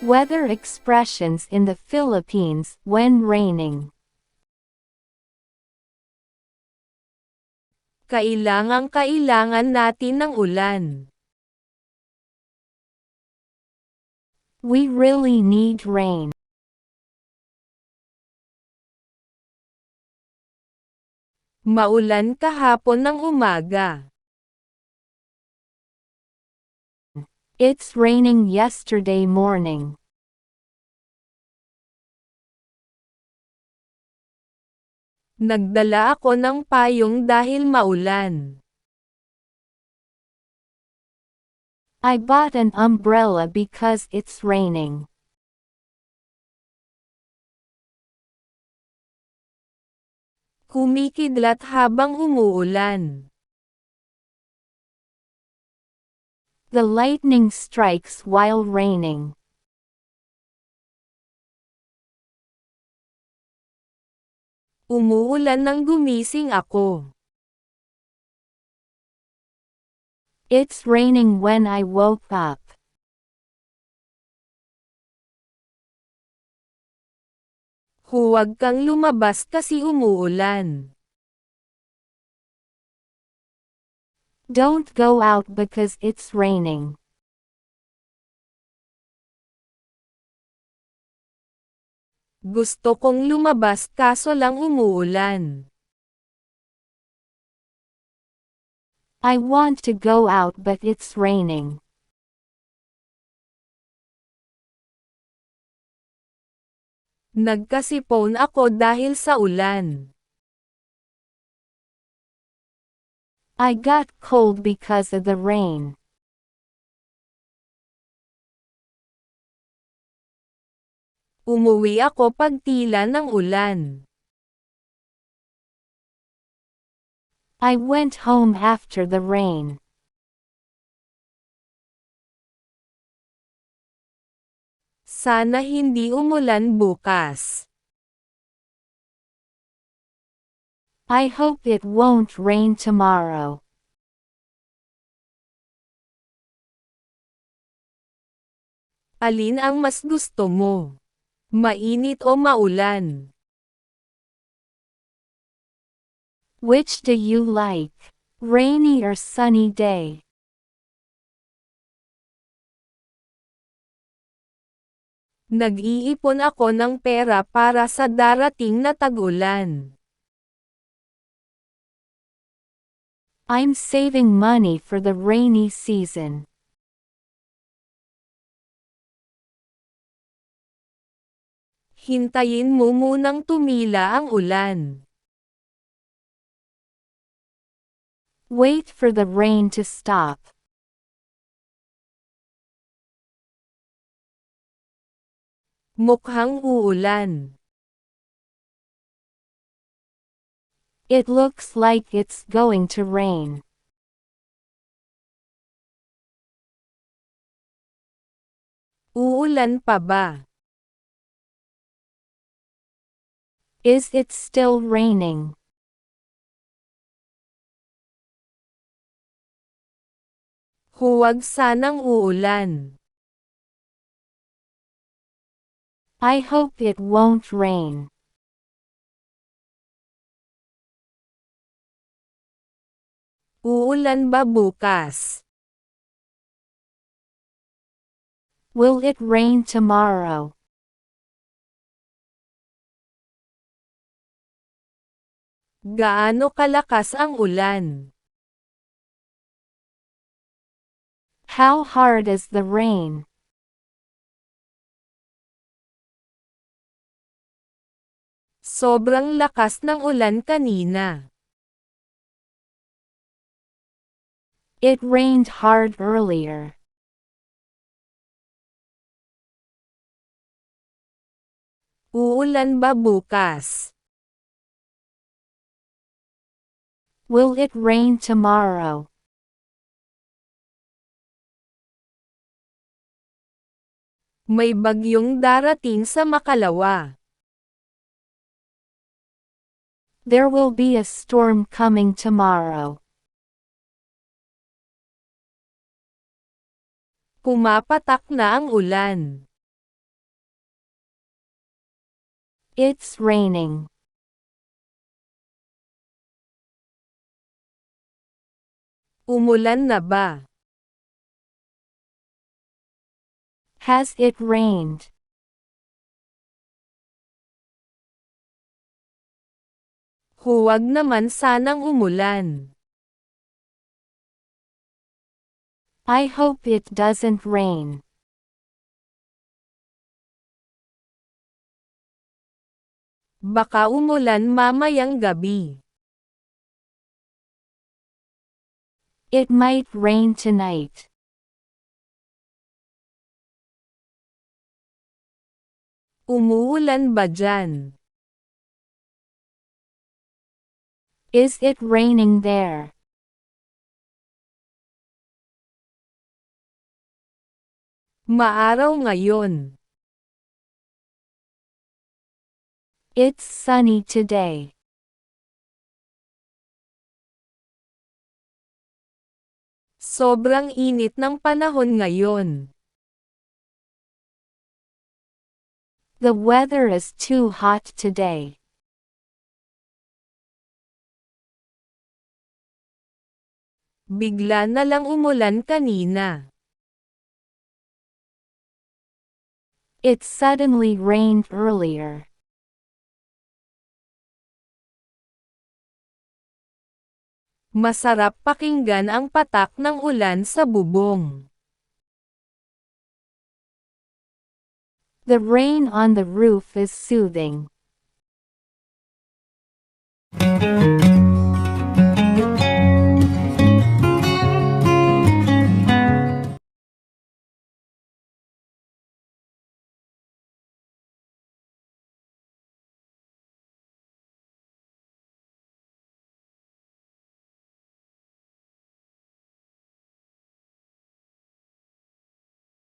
Weather expressions in the Philippines when raining. Kailangan natin ng ulan. We really need rain. Maulan kahapon ng umaga. It's raining yesterday morning. Nagdala ako ng payong dahil maulan. I bought an umbrella because it's raining. Kumikidlat habang umuulan. The lightning strikes while raining. Umuulan nang gumising ako. It's raining when I woke up. Huwag kang lumabas kasi umuulan. Don't go out because it's raining. Gusto kong lumabas kaso lang umuulan. I want to go out but it's raining. Nagkasipon ako dahil sa ulan. I got cold because of the rain. Umuwi ako pagtila ng ulan. I went home after the rain. Sana hindi umulan bukas. I hope it won't rain tomorrow. Alin ang mas gusto mo? Mainit o maulan? Which do you like? Rainy or sunny day? Nag-iipon ako ng pera para sa darating na tag-ulan. I'm saving money for the rainy season. Hintayin mo munang tumila ang ulan. Wait for the rain to stop. Mukhang uulan. It looks like it's going to rain. Uulan pa ba? Is it still raining? Huwag sanang uulan. I hope it won't rain. Uulan ba bukas? Will it rain tomorrow? Gaano kalakas ang ulan? How hard is the rain? Sobrang lakas ng ulan kanina. It rained hard earlier. Uulan ba bukas? Will it rain tomorrow? May bagyong darating sa makalawa. There will be a storm coming tomorrow. Pumapatak na ang ulan. It's raining. Umulan na ba? Has it rained? Huwag naman sanang umulan. I hope it doesn't rain. Baka umulan mamayang gabi. It might rain tonight. Umuulan ba dyan? Is it raining there? Maaraw ngayon. It's sunny today. Sobrang init ng panahon ngayon. The weather is too hot today. Bigla na lang umulan kanina. It suddenly rained earlier. Masarap pakinggan ang patak ng ulan sa bubong. The rain on the roof is soothing.